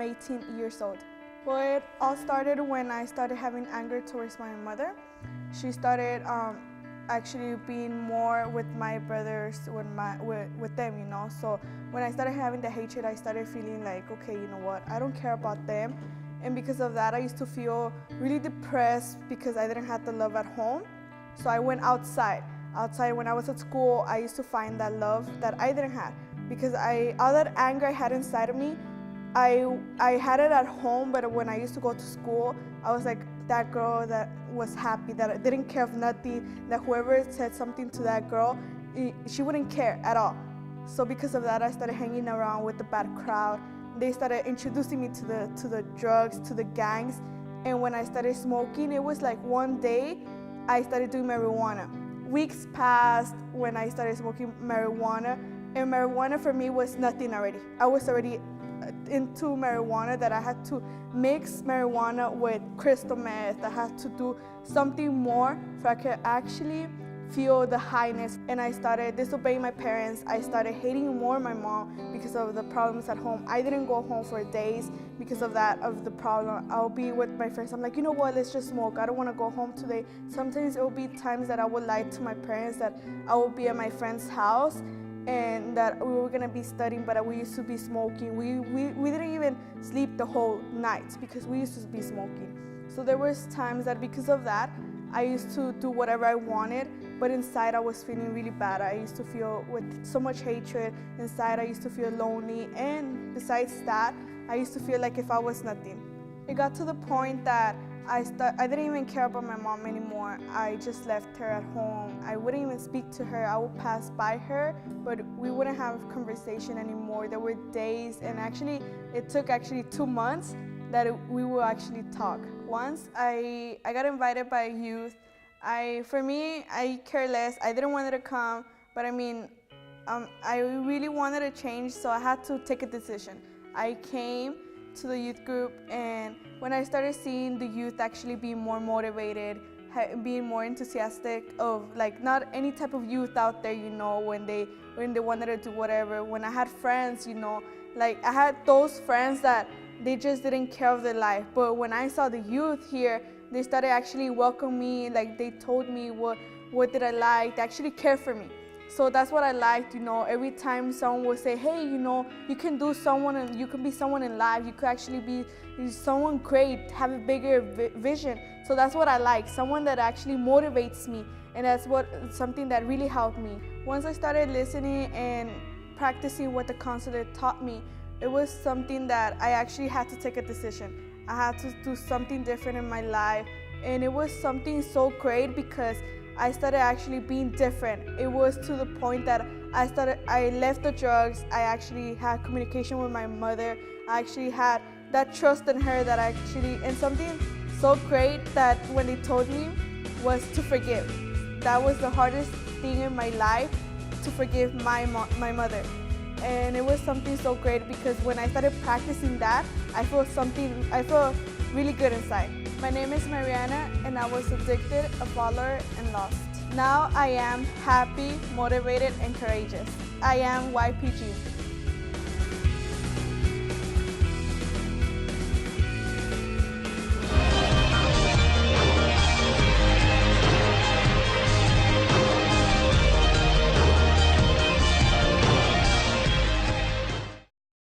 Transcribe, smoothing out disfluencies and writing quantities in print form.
I'm 18 years old. Well, it all started when I started having anger towards my mother. She started actually being more with my brothers, with them, you know. So when I started having the hatred, I started feeling like, okay, you know what, I don't care about them. And because of that, I used to feel really depressed because I didn't have the love at home. So I went outside. Outside, when I was at school, I used to find that love that I didn't have. Because all that anger I had inside of me, I had it at home, but when I used to go to school, I was like that girl that was happy, that didn't care of nothing, that whoever said something to that girl, she wouldn't care at all. So because of that, I started hanging around with the bad crowd. They started introducing me to the drugs, to the gangs. And when I started smoking, it was like one day I started doing marijuana. Weeks passed when I started smoking marijuana, and marijuana for me was nothing already. I was already into marijuana, that I had to mix marijuana with crystal meth. I had to do something more so I could actually feel the highness. And I started disobeying my parents. I started hating more my mom because of the problems at home. I didn't go home for days because of the problem. I'll be with my friends. I'm like, you know what, let's just smoke. I don't want to go home today. Sometimes it will be times that I would lie to my parents that I will be at my friend's house and that we were gonna be studying, but we used to be smoking. We didn't even sleep the whole night because we used to be smoking. So there was times that because of that, I used to do whatever I wanted, but inside I was feeling really bad. I used to feel with so much hatred. Inside I used to feel lonely, and besides that, I used to feel like if I was nothing. It got to the point that I didn't even care about my mom anymore. I just left her at home. I wouldn't even speak to her. I would pass by her, but we wouldn't have a conversation anymore. There were days, and actually, it took 2 months that we would actually talk. Once I got invited by youth. For me, I care less. I didn't want her to come, but I mean, I really wanted to change, so I had to take a decision. I came to the youth group, and when I started seeing the youth actually being more motivated, being more enthusiastic of like not any type of youth out there, you know, when they wanted to do whatever. When I had friends, you know, like I had those friends that they just didn't care of their life. But when I saw the youth here, they started actually welcoming me. Like they told me what did I like. They actually cared for me. So that's what I liked, you know. Every time someone would say, hey, you know, you can do someone and you can be someone in life. You could actually be someone great, have a bigger vision. So that's what I like, someone that actually motivates me. And that's something that really helped me. Once I started listening and practicing what the counselor taught me, it was something that I actually had to take a decision. I had to do something different in my life. And it was something so great because I started actually being different. It was to the point that I left the drugs. I actually had communication with my mother. I actually had that trust in her and something so great that when they told me was to forgive. That was the hardest thing in my life, to forgive my mother. And it was something so great because when I started practicing that, I felt really good inside. My name is Mariana, and I was addicted, a follower, and lost. Now I am happy, motivated, and courageous. I am YPG.